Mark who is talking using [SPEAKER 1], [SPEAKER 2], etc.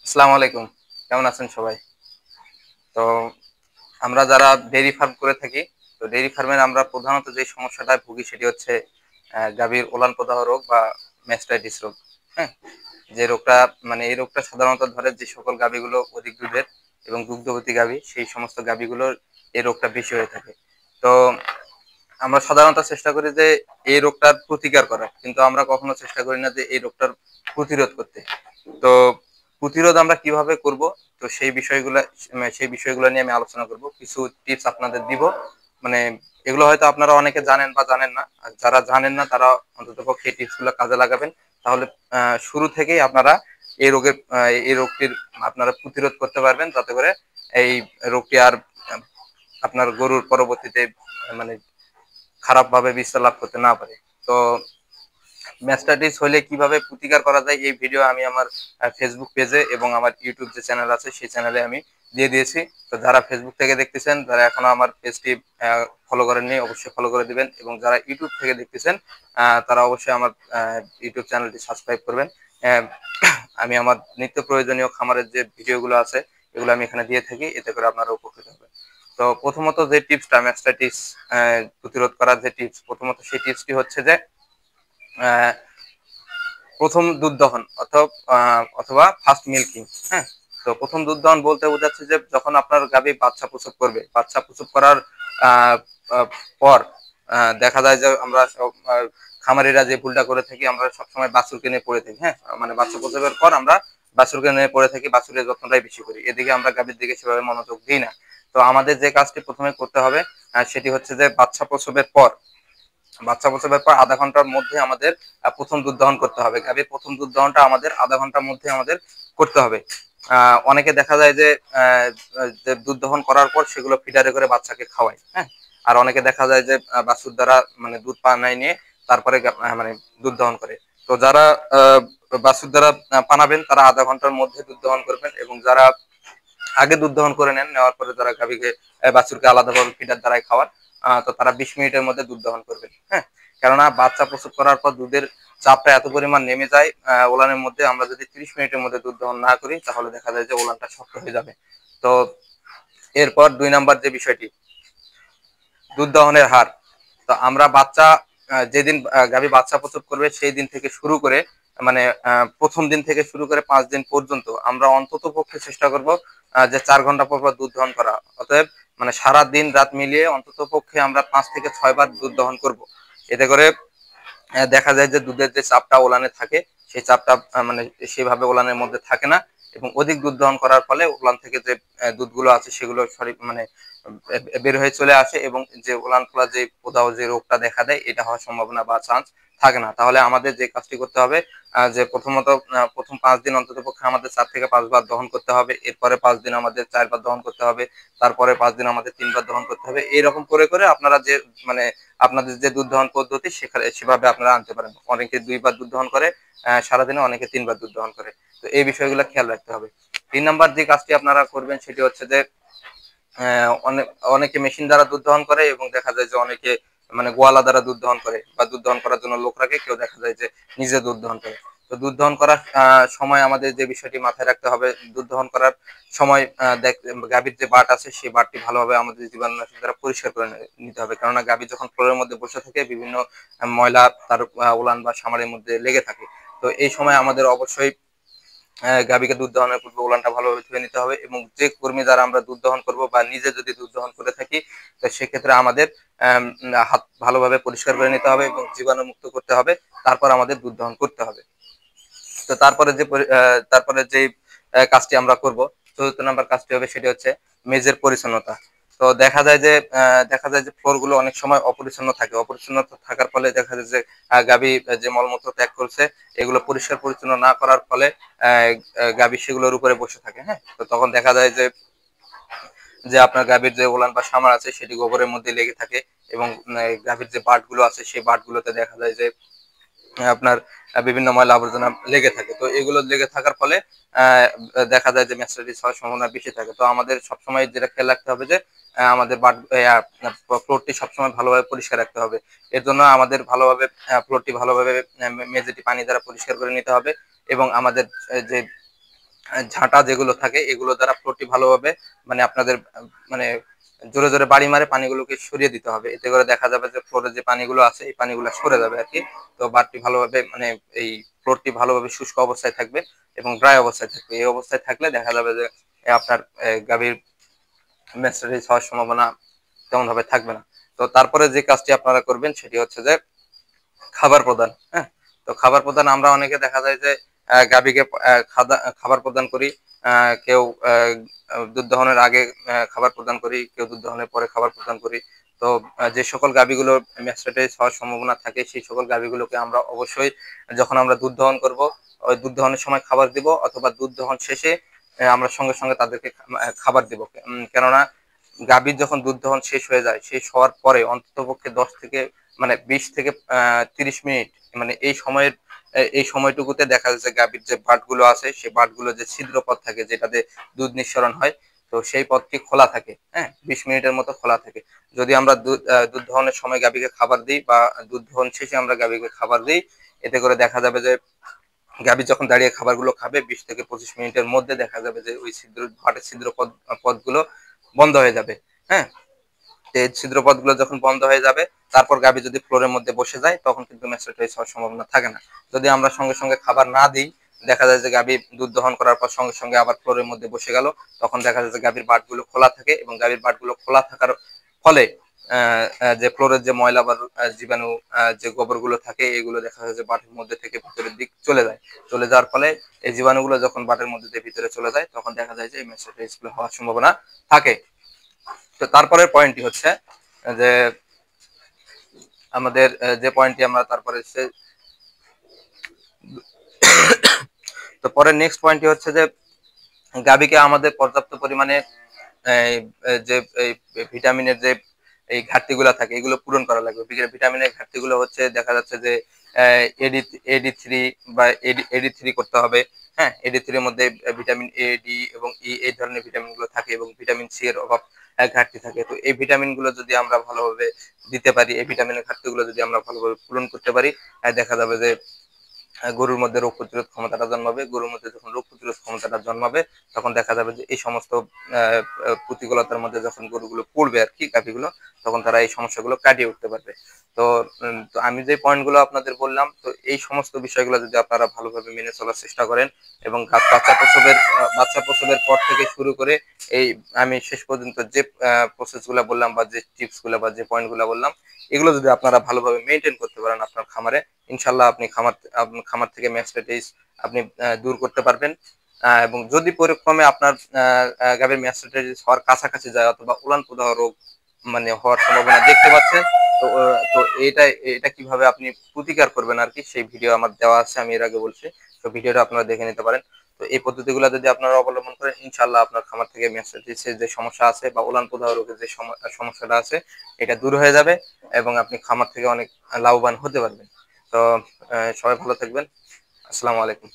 [SPEAKER 1] আসসালামু আলাইকুম। কেমন আছেন সবাই? তো আমরা যারা ডেইরি ফার্ম করে থাকি, তো ডেইরি ফার্মের আমরা প্রধানত যে সমস্যাটায় ভুগি সেটি হচ্ছে গাভীর ওলান প্রদাহ রোগ বা ম্যাস্টাইটিস রোগ। হ্যাঁ? যে রোগটা মানে এই রোগটা সাধারণত ধরে যে সকল গাভীগুলো অধিক দুধের এবং দুগ্ধবতী গাভী, সেই সমস্ত গাভীগুলোর এই রোগটা বেশি হয়ে থাকে। তো আমরা সাধারণত চেষ্টা করি যে এই রোগটার প্রতিকার করার। কিন্তু আমরা কখনো চেষ্টা করি না যে এই রোগটার প্রতিরোধ করতে। তো প্রতিরোধ আমরা কিভাবে করব? তো সেই বিষয়গুলো নিয়ে আমি আলোচনা করব। কিছু টিপস আপনাদের দিব। মানে এগুলো হয়তো আপনারা অনেকে জানেন বা জানেন না। আর যারা জানেন না তারা অন্ততপক্ষে এই টিপসগুলো কাজে লাগাবেন। তাহলে শুরু থেকেই আপনারা এই রোগটির আপনারা প্রতিরোধ করতে পারবেন, যাতে করে এই রোগটি আর আপনার গরুর পরবর্তীতে মানে খারাপভাবে বিস্তার লাভ করতে না পারে। তো ম্যাস্টাইটিস হলে কিভাবে প্রতিকার করা যায় এই ভিডিও আমি আমার ফেসবুক পেজে এবং আমার ইউটিউব যে চ্যানেল আছে সেই চ্যানেলে আমি দিয়ে দিয়েছি। তো যারা ফেসবুক থেকে দেখতেছেন, যারা এখনো আমার পেজটি ফলো করেননি অবশ্যই ফলো করে দিবেন, এবং যারা ইউটিউব থেকে দেখতেছেন তারা অবশ্যই আমার ইউটিউব চ্যানেলটি সাবস্ক্রাইব করবেন। আহ, আমি আমার নিত্য প্রয়োজনীয় খামারের যে ভিডিওগুলো আছে এগুলো আমি এখানে দিয়ে থাকি, এতে করে আপনারা উপকৃত হবেন। তো প্রথমত যে টিপসটা ম্যাস্টাইটিস প্রতিরোধ করার যে টিপস, প্রথমত সেই টিপসটি হচ্ছে যে আহ, প্রথম দুধ দহন অথবা ফার্স্ট মিল্কিং। হ্যাঁ, তো প্রথম দুধ দহন বলতে বোঝাচ্ছে যে যখন আপনার গাভী বাচ্চা প্রসব করবে, বাচ্চা প্রসব করার আহ, আহ, পর দেখা যায় যে আমরা সব খামারিরা যে ভুলটা করে থাকি, আমরা সবসময় বাছুরকে নিয়ে পড়ে থাকি। হ্যাঁ, মানে বাচ্চা প্রসবের পর আমরা বাছুরকে নিয়ে পড়ে থাকি, বাছুরের যত্নটাই বেশি করি, এদিকে আমরা গাভীর দিকে সেভাবে মনোযোগ দিই না। তো আমাদের যে কাজটি প্রথমে করতে হবে সেটি হচ্ছে যে বাচ্চা প্রসবের পর আধা ঘন্টার মধ্যে আমাদের প্রথম দুধ দহন করতে হবে। গাভীর প্রথম দুধ দহনটা আমাদের আধা ঘন্টার মধ্যে আমাদের করতে হবে। অনেকে দেখা যায় যে দুধ দহন করার পর সেগুলো ফিডারে করে বাচ্চাকে খাওয়ায়। হ্যাঁ, আর অনেকে দেখা যায় যে বাছুর দ্বারা মানে দুধ পানায় নিয়ে তারপরে মানে দুধ দহন করে। তো যারা আহ, বাছুর দ্বারা পানাবেন তারা আধা ঘন্টার মধ্যে দুধ দহন করবেন, এবং যারা আগে দুধ দহন করে নেওয়ার পরে তারা গাভীকে বাছুরকে আলাদাভাবে ফিডার দ্বারাই খাওয়ার, তো তারা 20 মিনিটের মধ্যে দুধ দহন করবেন। হ্যাঁ, কেননা বাচ্চা প্রসব করার পর দুধের চাপটা এত পরিমাণ নেমে যায় ওলানের মধ্যে, আমরা যদি 30 মিনিটের মধ্যে দুধ দহন না করি তাহলে দেখা যায় যে ওলানটা শক্ত হয়ে যাবে। তো এরপর 2 নাম্বার যে বিষয়টি, দুধ দহনের হার। তো আমরা যেদিন গাভী বাচ্চা প্রসব করবে সেই দিন থেকে শুরু করে মানে প্রথম দিন থেকে শুরু করে 5 দিন পর্যন্ত আমরা অন্তত পক্ষে চেষ্টা করব যে 4 ঘন্টা পর পর দুধ দহন করা। অতএব মানে সারা দিন রাত মিলিয়ে অন্তত পক্ষে আমরা 5 থেকে 6 বার দুধ দহন করব। এতে করে দেখা যায় যে দুধের যে চাপটা ওলানে থাকে সেই চাপটা মানে সেভাবে ওলানের মধ্যে থাকে না, এবং অধিক দুধ দহন করার ফলে ওলান থেকে যে দুধগুলো আছে সেগুলো মানে বের হয়ে চলে আসে, এবং যে ওলান ফোলা যে প্রদাহ যে রোগটা দেখা দেয় এটা হওয়ার সম্ভাবনা বা চান্স থাকে না। তাহলে আমাদের যে কাজটি করতে হবে যে প্রথমত প্রথম 5 দিন অন্তত পক্ষে আমাদের 4 থেকে 5 বার দহন করতে হবে, এরপরে 5 দিন আমাদের 4 বার দহন করতে হবে, তারপরে 5 দিন আমাদের 3 বার দহন করতে হবে। এইরকম করে করে আপনারা যে মানে আপনাদের যে দুধ দহন পদ্ধতি সেভাবে আপনারা আনতে পারেন। অনেকে 2 বার দুধ দহন করে সারাদিনে, অনেকে 3 বার দুধ দহন করে। তো এই বিষয়গুলো খেয়াল রাখতে হবে। 3 নাম্বার যে কাজটি আপনারা করবেন সেটি হচ্ছে যে অনেকে মেশিন দ্বারা দুধ দহন করে, এবং দেখা যায় যে অনেকে মানে গোয়ালা দ্বারা দুধ দহন করে, বা দুধ দহন করার জন্য লোক রাখে, কেউ দেখা যায় যে নিজে দুধ দহন করে। তো দুধ দহন করার সময় আমাদের যে বিষয়টি মাথায় রাখতে হবে, দুধ দহন করার সময় গাভীর যে বাট আছে সেই বাটটি ভালোভাবে আমাদের জীবাণুনাশক দ্বারা পরিষ্কার করে নিতে হবে, কেননা গাভী যখন ফ্লোরের মধ্যে বসে থাকে বিভিন্ন ময়লা তার উলান বা সামারের মধ্যে লেগে থাকে। তো এই সময় আমাদের অবশ্যই গাভীকে দুধ দহনের পূর্বে উলানটা ভালোভাবে ধুয়ে নিতে হবে, এবং যে কর্মী দ্বারা আমরা দুধ দহন করব বা নিজে যদি দুধ দহন করে থাকি, তো সেক্ষেত্রে আমাদের হাত ভালোভাবে পরিষ্কার করে নিতে হবে এবং জীবাণু মুক্ত করতে হবে, তারপর আমাদের দুধ দহন করতে হবে। তো তারপরে যে কাজটি আমরা করব, 4র্থ নাম্বার কাজটি হবে সেটি হচ্ছে মেজের পরিচ্ছন্নতা। তো দেখা যায় যে ফ্লোর গুলো অনেক সময় অপরিচ্ছন্ন থাকে, অপরিচ্ছন্ন থাকার ফলে দেখা যায় যে গাভী যে মলমূত্র ত্যাগ করছে এগুলো পরিষ্কার পরিচ্ছন্ন না করার ফলে গাভী সেগুলোর উপরে বসে থাকে। হ্যাঁ, তো তখন দেখা যায় যে আপনার গাভীর যে ওলান বা সামার আছে সেটি গোবরের মধ্যে লেগে থাকে, এবং গাভীর যে বাট গুলো আছে সেই বাট গুলোতে দেখা যায় যে আপনার বিভিন্ন ময়লা আবর্জনা লেগে থাকে। তো এগুলো লেগে থাকার ফলে আহ, দেখা যায় যে ম্যাস্টাইটিস হওয়ার সম্ভাবনা বেশি থাকে। তো আমাদের সবসময় যেটা খেয়াল রাখতে হবে যে আমাদের ফ্লোরটি সবসময় ভালোভাবে পরিষ্কার রাখতে হবে। এর জন্য আমাদের ভালোভাবে ফ্লোরটি ভালোভাবে মেঝেটি পানি দ্বারা পরিষ্কার করে নিতে হবে, এবং আমাদের যে ঝাঁটা যেগুলো থাকে এগুলো দ্বারা ফ্লোরটি ভালোভাবে মানে আপনাদের মানে জোরে জোরে বাড়ি মারে পানিগুলোকে সরিয়ে দিতে হবে। এতে করে দেখা যাবে যে ফ্লোরে যে পানিগুলো আছে এই পানিগুলো সরে যাবে আর কি। তো বাড়তি ভালোভাবে মানে এই ফ্লোরটি ভালোভাবে শুষ্ক অবস্থায় থাকবে এবং ড্রাই অবস্থায় থাকবে। এই অবস্থায় থাকলে দেখা যাবে যে আপনার গাভীর ম্যাস্টারাইজ হওয়ার সম্ভাবনা তেমন ভাবে থাকবে না। তো তারপরে যে কাজটি আপনারা করবেন সেটি হচ্ছে যে খাবার প্রদান। হ্যাঁ, তো খাবার প্রদান আমরা অনেকে দেখা যায় যে গাভীকে খাবার প্রদান করি। কেউ দুধ দহনের আগে খাবার প্রদান করি, কেউ দুধ দহনের পরে খাবার প্রদান করি। তো যে সকল গাভীগুলো ম্যাস্টারাইজ হওয়ার সম্ভাবনা থাকে সেই সকল গাভীগুলোকে আমরা অবশ্যই যখন আমরা দুধ দহন করব ওই দুধ দহনের সময় খাবার দিব, অথবা দুধ দহন শেষে আমরা সঙ্গে সঙ্গে তাদেরকে খাবার দিব। কেননা গাভীর যখন দুধ দহন শেষ হয়ে যায়, শেষ হওয়ার পরে অন্ততপক্ষে 10 থেকে মানে 20 থেকে 30 মিনিট মানে এই সময়টুকুতে দেখা যাচ্ছে গাভীর যে বাটগুলো আছে সেই বাটগুলো যে ছিদ্র পথ থাকে যেটাতে দুধ নিঃসরণ হয়, তো সেই পথটি খোলা থাকে। হ্যাঁ, 20 মিনিটের মতো খোলা থাকে। যদি আমরা দুধ দহনের সময় গাভীকে খাবার দিই বা দুধ দহন শেষে আমরা গাভীকে খাবার দিই, এতে করে দেখা যাবে যে গাভী যখন দাঁড়িয়ে খাবারগুলো খাবে 20 থেকে 25 মিনিটের মধ্যে দেখা যাবে যে ওই বাটের ছিদ্র পথগুলো বন্ধ হয়ে যাবে। হ্যাঁ, এই ছিদ্রপথগুলো যখন বন্ধ হয়ে যাবে তারপর গাভী যদি ফ্লোরের মধ্যে বসে যায় তখন কিন্তু ম্যাস্টারাইজ হওয়ার সম্ভাবনা থাকে না। যদি আমরা সঙ্গে সঙ্গে খাবার না দিই দেখা যায় যে গাভী দুধ দহন করার পর সঙ্গে সঙ্গে আবার ফ্লোরের মধ্যে বসে গেল, তখন দেখা যায় যে গাভীর বাটগুলো খোলা থাকে এবং গাভীর বাটগুলো খোলা থাকার ফলে যে ফ্লোরের যে ময়লা বা জীবাণু যে গোবরগুলো থাকে এগুলো দেখা যায় যে বাটের মধ্যে থেকে ভিতরের দিক চলে যায়। চলে যাওয়ার ফলে এই জীবাণুগুলো যখন বাটের মধ্যে দিয়ে ভিতরে চলে যায় তখন দেখা যায় যে এই ম্যাস্টারাইজ গুলো হওয়ার সম্ভাবনা থাকে। তো তারপরের পয়েন্টটি হচ্ছে যে আমাদের যে পয়েন্টটি আমরা তারপরে তো পরে নেক্সট পয়েন্টটি হচ্ছে যে গাভীকে আমাদের পর্যাপ্ত পরিমাণে এই যে এই ভিটামিনের যে এই ঘাটতিগুলো থাকে এগুলো পূরণ করা লাগবে। ভিটামিনের ঘাটতিগুলো হচ্ছে দেখা যাচ্ছে যে এডি এডি থ্রি বা এডি থ্রি করতে হবে। হ্যাঁ, এডি থ্রির মধ্যে ভিটামিন এ ডি এবং ই এই ধরনের ভিটামিন গুলো থাকে এবং ভিটামিন সি এর অভাব ঘাটতি থাকে। তো এই ভিটামিন গুলো যদি আমরা ভালোভাবে দিতে পারি, এই ভিটামিনের ঘাটতিগুলো যদি আমরা ভালোভাবে পূরণ করতে পারি, দেখা যাবে যে গরুর মধ্যে রোগ প্রতিরোধ ক্ষমতাটা জন্মাবে। গরুর মধ্যে যখন রোগ প্রতিরোধ ক্ষমতাটা জন্মাবে তখন দেখা যাবে যে এই সমস্ত প্রতিকূলতার মধ্যে যখন গরুগুলো পড়বে আর কি গাভীগুলো, তখন তারা এই সমস্যাগুলো কাটিয়ে উঠতে পারবে। তো তো আমি যে পয়েন্টগুলো আপনাদের বললাম, তো এই সমস্ত বিষয়গুলো যদি আপনারা ভালোভাবে মেনে চলার চেষ্টা করেন এবং বাচ্চা প্রসবের পর থেকে শুরু করে এই আমি শেষ পর্যন্ত যে প্রসেসগুলো বললাম বা যে টিপসগুলো বা যে পয়েন্টগুলো বললাম এগুলো যদি আপনারা ভালোভাবে মেনটেন করতে পারেন আপনার খামারে, ইনশাল্লাহ আপনি খামার থেকে ম্যাস্টাইটিস আপনি দূর করতে পারবেন। এবং যদি পরিক্রমে আপনার গাভীর ম্যাস্টাইটিস হওয়ার কাছাকাছি যায় অথবা উলান প্রদাহ রোগ মানে হওয়ার সম্ভাবনা দেখতে পাচ্ছেন, তো তো এটা কিভাবে আপনি প্রতিকার করবেন আর কি সেই ভিডিও আমার দেওয়া আছে, আমি এর আগে বলছি। তো ভিডিওটা আপনারা দেখে নিতে পারেন। তো এই পদ্ধতিগুলো যদি আপনারা অবলম্বন করেন ইনশাল্লাহ আপনার খামার থেকে ম্যাস্টাইটিসের যে সমস্যা আছে বা উলান প্রদাহ রোগের যে সমস্যাটা আছে এটা দূর হয়ে যাবে এবং আপনি খামার থেকে অনেক লাভবান হতে পারবেন। তো সবাই ভালো থাকবেন। আসসালামু আলাইকুম।